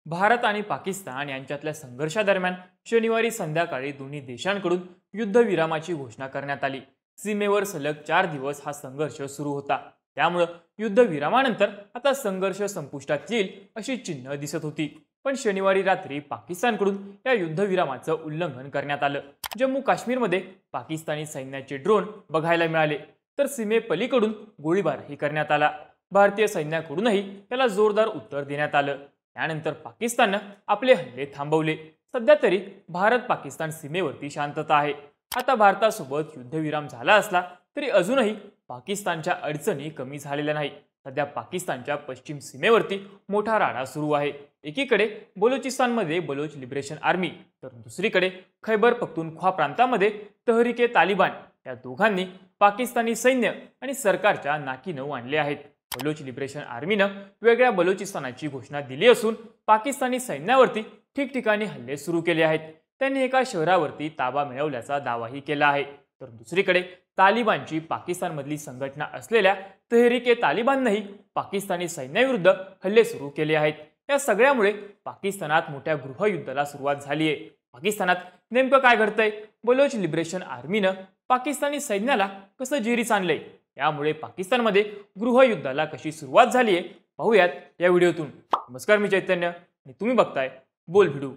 भारत आणि पाकिस्तान यांच्यातल्या संघर्षादरम्यान शनिवारी संध्याकाळी दोन्ही देशांकडून युद्धविरामाची घोषणा करण्यात आली। सीमेवर सलग 4 दिवस हा संघर्ष सुरू होता। त्यामुळे युद्धविरामानंतर आता संघर्ष संपुष्टात येईल अशी चिन्ह दिसत होती। पण शनिवारी रात्री पाकिस्तानकडून या युद्धविरामाचं उल्लंघन करण्यात आलं। जम्मू काश्मीरमध्ये पाकिस्तानी सैन्याचे ड्रोन बघायला मिळाले, तर सीमेपलीकडून गोळीबारही करण्यात आला। भारतीय सैन्याकडूनही त्याला जोरदार उत्तर देण्यात आलं। त्यानंतर पाकिस्ताननं आपले हल्ले थांबवले। सध्या तरी भारत पाकिस्तान सीमेवरती शांतता आहे। आता भारतासोबत युद्धविराम झाला असला तरी अजूनही पाकिस्तानच्या अडचणी कमी झालेल्या नाही। सध्या पाकिस्तानच्या पश्चिम सीमेवरती मोठा राडा सुरू आहे। एकीकडे बलुचिस्तानमध्ये बलोच लिबरेशन आर्मी, तर दुसरीकडे खैबर पख्तूनख्वा प्रांतामध्ये तहरीके तालिबान या दोघांनी पाकिस्तानी सैन्य आणि सरकारच्या नाकीनऊ आणले आहेत। बलोच लिबरेशन आर्मीनं वेगळ्या बलुचिस्तानाची घोषणा दिली असून पाकिस्तानी सैन्यावरती ठिकठिकाणी हल्ले सुरू केले आहेत। त्यांनी एका शहरावरती ताबा मिळवल्याचा दावाही केला आहे। तर दुसरीकडे तालिबानची पाकिस्तानमधली संघटना असलेल्या तहरीके तालिबाननंही पाकिस्तानी सैन्याविरुद्ध हल्ले सुरू केले आहेत। या सगळ्यामुळे पाकिस्तानात मोठ्या गृहयुद्धाला सुरुवात झाली आहे। पाकिस्तानात नेमकं काय घडतंय, बलोच लिबरेशन आर्मीनं पाकिस्तानी सैन्याला कसं जेरीस आणलंय, यामुळे पाकिस्तानमध्ये गृहयुद्धाला कशी सुरुवात झाली आहे पाहूयात या व्हिडिओतून। नमस्कार, मी चैतन्य आणि तुम्ही बघताय बोल भिडू।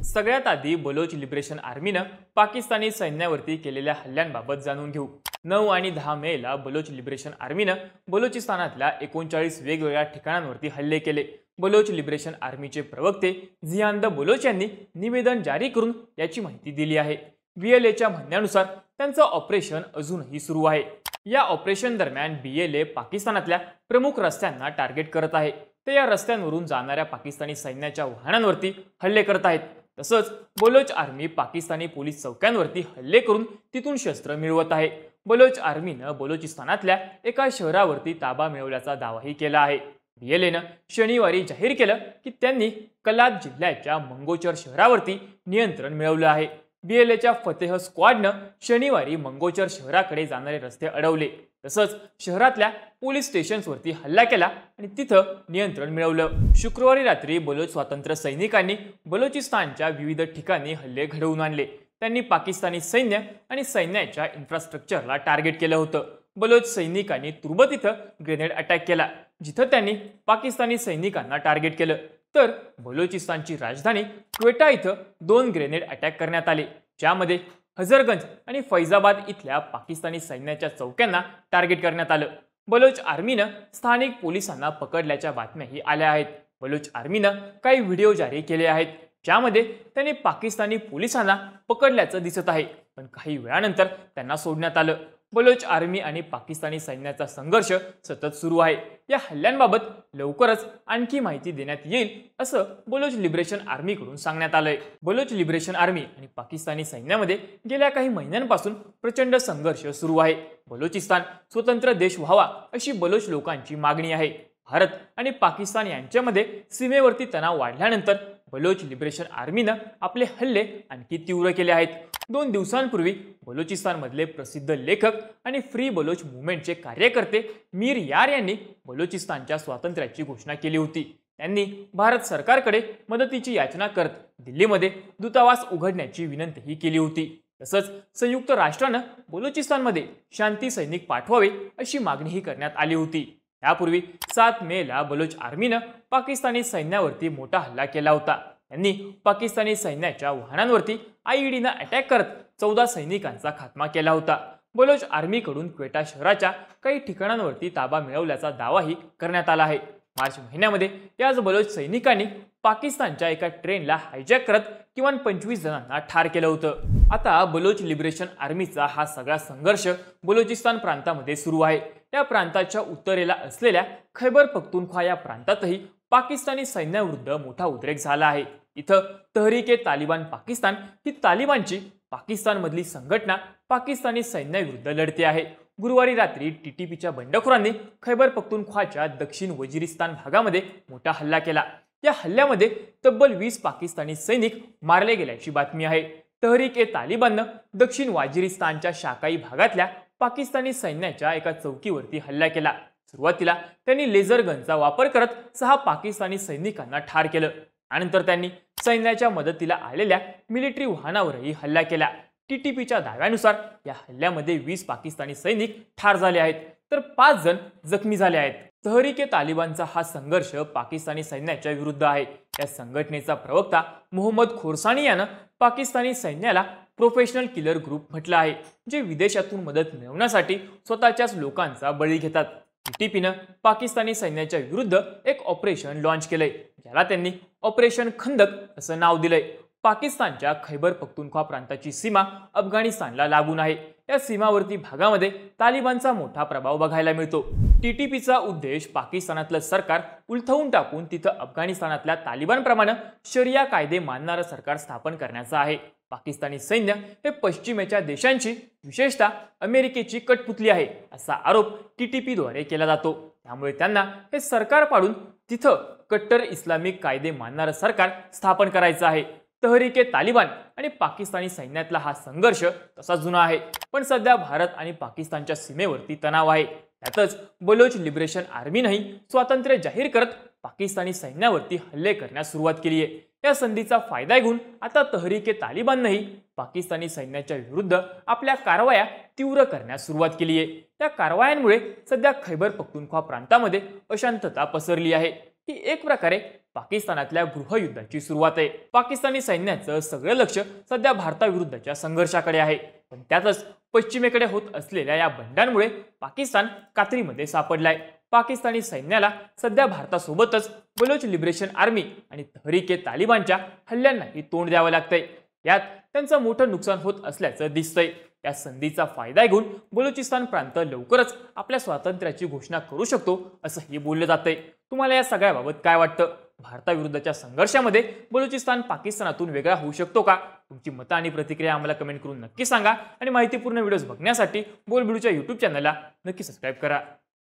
सगळ्यात आधी बलोच लिबरेशन आर्मीनं पाकिस्तानी सैन्यावरती केलेल्या हल्ल्यांबाबत जाणून घेऊ। 9 आणि 10 मेला बलोच लिबरेशन आर्मीनं बलोचिस्तानातल्या 39 वेगवेगळ्या ठिकाणांवरती हल्ले केले। बलोच लिबरेशन आर्मीचे प्रवक्ते झियान द बलोच यांनी निवेदन जारी करून याची माहिती दिली आहे। BLAच्या म्हणण्यानुसार त्यांचं ऑपरेशन अजूनही सुरू आहे। या ऑपरेशन दरम्यान BLA पाकिस्तानातल्या प्रमुख रस्त्यांना टार्गेट करत आहे। ते या रस्त्यांवरून जाणाऱ्या पाकिस्तानी सैन्याच्या वाहनांवरती हल्ले करत आहेत। तसंच बलोच आर्मी पाकिस्तानी पोलीस चौक्यांवरती हल्ले करून तिथून शस्त्र मिळवत आहे। बलोच आर्मीनं बलोचिस्तानातल्या एका शहरावरती ताबा मिळवल्याचा दावाही केला आहे। BLAनं शनिवारी जाहीर केलं की त्यांनी कलात जिल्ह्याच्या मंगोचर शहरावरती नियंत्रण मिळवलं आहे। BLAच्या फतेह स्क्वॉडनं शनिवारी मंगोचर शहराकडे जाणारे रस्ते अडवले, तसंच शहरातल्या पोलीस स्टेशन्सवरती हल्ला केला आणि तिथं नियंत्रण मिळवलं। शुक्रवारी रात्री बलोच स्वातंत्र्य सैनिकांनी बलोचिस्तानच्या विविध ठिकाणी हल्ले घडवून आणले। त्यांनी पाकिस्तानी सैन्य आणि सैन्याच्या इन्फ्रास्ट्रक्चरला टार्गेट केलं होतं। बलोच सैनिकांनी तुर्बत इथं ग्रेनेड अटॅक केला, जिथं त्यांनी पाकिस्तानी सैनिकांना टार्गेट केलं। तर बलोचिस्तानची राजधानी क्वेटा इथं 2 ग्रेनेड अटॅक करण्यात आले, ज्यामध्ये हजरगंज आणि फैजाबाद इथल्या पाकिस्तानी सैन्याच्या चौक्यांना टार्गेट करण्यात आलं। बलोच आर्मीनं स्थानिक पोलिसांना पकडल्याच्या बातम्याही आल्या आहेत। बलोच आर्मीनं काही व्हिडिओ जारी केले आहेत, ज्यामध्ये त्यांनी पाकिस्तानी पोलिसांना पकडल्याचं दिसत आहे, पण काही वेळानंतर त्यांना सोडण्यात आलं। बलोच आर्मी आणि पाकिस्तानी सैन्याचा संघर्ष सतत सुरू आहे। या हल्ल्यांबाबत लवकरच आणखी माहिती देण्यात येईल असं बलोच लिबरेशन आर्मीकडून सांगण्यात आलंय। बलोच लिबरेशन आर्मी आणि पाकिस्तानी सैन्यामध्ये गेल्या काही महिन्यांपासून प्रचंड संघर्ष सुरू आहे। बलोचिस्तान स्वतंत्र देश व्हावा अशी बलोच लोकांची मागणी आहे। भारत आणि पाकिस्तान यांच्यामध्ये सीमेवरती तणाव वाढल्यानंतर बलोच लिबरेशन आर्मीनं आपले हल्ले आणखी तीव्र केले आहेत। 2 दिवसांपूर्वी बलोचिस्तानमधले प्रसिद्ध लेखक आणि फ्री बलोच मूव्हमेंटचे कार्यकर्ते मीर यार यांनी बलोचिस्तानच्या स्वातंत्र्याची घोषणा केली होती। त्यांनी भारत सरकारकडे मदतीची याचना करत दिल्लीमध्ये दूतावास उघडण्याची विनंतीही केली होती। तसंच संयुक्त राष्ट्रानं बलोचिस्तानमध्ये शांती सैनिक पाठवावे अशी मागणीही करण्यात आली होती। यापूर्वी 7 मेला बलोच आर्मीनं पाकिस्तानी सैन्यावरती मोठा हल्ला केला होता। त्यांनी पाकिस्तानी सैन्याच्या वाहनांवरती IEDनं अटॅक करत 14 सैनिकांचा खात्मा केला होता। बलोच आर्मीकडून क्वेटा शहराच्या काही ठिकाणांवरती ताबा मिळवल्याचा दावाही करण्यात आला आहे। मार्च महिन्यामध्ये याच बलोच सैनिकांनी पाकिस्तानच्या एका ट्रेनला हायजॅक करत किमान 25 जणांना ठार केलं होतं। आता बलोच लिबरेशन आर्मीचा हा सगळा संघर्ष बलोचिस्तान प्रांतामध्ये सुरू आहे। या प्रांताच्या उत्तरेला असलेल्या खैबर पख्तूनख्वा या प्रांतातही पाकिस्तानी सैन्याविरुद्ध मोठा उद्रेक झाला आहे। इथं तहरीके तालिबान पाकिस्तान ही तालिबानची पाकिस्तानमधली संघटना पाकिस्तानी सैन्याविरुद्ध लढते आहे। गुरुवारी रात्री TTPच्या बंडखोरांनी खैबर पख्तूनख्वाच्या दक्षिण वजिरिस्तान भागामध्ये मोठा हल्ला केला। या हल्ल्यामध्ये तब्बल 20 पाकिस्तानी सैनिक मारले गेल्याची बातमी आहे। तहरीके तालिबाननं दक्षिण वाजिरिस्तानच्या शाकाई भागातल्या पाकिस्तानी सैन्याच्या एका चौकीवरती हल्ला केला। सुरुवातीला त्यांनी लेझर गनचा वापर करत 6 पाकिस्तानी सैनिकांना ठार केलं त्यानंतर त्यांनी सैन्याच्या मदतीला आलेल्या मिलिटरी वाहनावरही हल्ला केला। टीटीपीच्या दाव्यानुसार या हल्ल्यामध्ये 20 पाकिस्तानी सैनिक ठार झाले आहेत तर 5 जण जखमी झाले आहेत। तहरीक-ए-तालिबानचा हा संघर्ष पाकिस्तानी सैन्याच्या विरुद्ध आहे। या संघटनेचा प्रवक्ता मोहम्मद खोरसानी यानं पाकिस्तानी सैन्याला प्रोफेशनल किलर ग्रुप म्हटलं आहे, जे विदेशातून मदत मिळवण्यासाठी स्वतःच्याच लोकांचा बळी घेतात। टीटीपीनं पाकिस्तानी सैन्याच्या विरुद्ध एक ऑपरेशन लॉन्च केलंय, ज्याला त्यांनी ऑपरेशन खंदक असं नाव दिलंय। पाकिस्तानच्या खैबर पख्तूनख्वा प्रांताची सीमा अफगाणिस्तानला लागून आहे। या सीमावर्ती भागामध्ये तालिबानचा मोठा प्रभाव बघायला मिळतो। टीटीपीचा उद्देश पाकिस्तानातलं सरकार उलथवून टाकून तिथं अफगाणिस्तानातल्या तालिबानप्रमाणे शरिया कायदे मानणारं सरकार स्थापन करण्याचा आहे। पाकिस्तानी सैन्य हे पश्चिमेच्या देशांची विशेषतः अमेरिकेची कठपुतली आहे असा आरोप टीटीपीद्वारे केला जातो। त्यामुळे त्यांना हे सरकार पाडून तिथं कट्टर इस्लामिक कायदे मानणारं सरकार स्थापन करायचं आहे। तहरीक-ए-तालिबान आणि पाकिस्तानी सैन्यातला हा संघर्ष तसा जुना आहे, पण सध्या भारत आणि पाकिस्तानच्या सीमेवरती तणाव आहे। त्यातच बलोच लिबरेशन आर्मीनंही स्वातंत्र्य जाहीर करत पाकिस्तानी सैन्यावरती हल्ले करण्यास सुरुवात केली आहे। या संधीचा फायदा घेऊन आता तहरीक-ए-तालिबाननंही पाकिस्तानी सैन्याच्या विरुद्ध आपल्या कारवाया तीव्र करण्यास सुरुवात केली आहे। त्या कारवायांमुळे सध्या खैबर पख्तूनख्वा प्रांतामध्ये अशांतता पसरली आहे। ही एक प्रकारे पाकिस्तानातल्या गृहयुद्धाची सुरुवात आहे। पाकिस्तानी सैन्याचं सगळं लक्ष सध्या भारताविरुद्धच्या संघर्षाकडे आहे, पण त्यातच पश्चिमेकडे होत असलेल्या या बंडांमुळे पाकिस्तान कात्रीमध्ये सापडलाय। पाकिस्तानी सैन्याला सध्या भारतासोबतच बलोच लिबरेशन आर्मी आणि तहरीक-ए-तालिबानच्या हल्ल्यांनाही तोंड द्यावं लागतंय। यात त्यांचं मोठं नुकसान होत असल्याचं दिसतंय। या संधीचा फायदा घेऊन बलुचिस्तान प्रांत लवकरच आपल्या स्वातंत्र्याची घोषणा करू शकतो असंही बोललं जातंय। तुम्हाला या सगळ्याबाबत काय वाटतं? भारताविरुद्धच्या संघर्षामध्ये बलुचिस्तान पाकिस्तानातून वेगळा होऊ शकतो का? तुमची मतं आणि प्रतिक्रिया आम्हाला कमेंट करून नक्की सांगा आणि माहितीपूर्ण व्हिडिओज बघण्यासाठी बोलबिडूच्या YouTube चॅनलला नक्की सबस्क्राईब करा।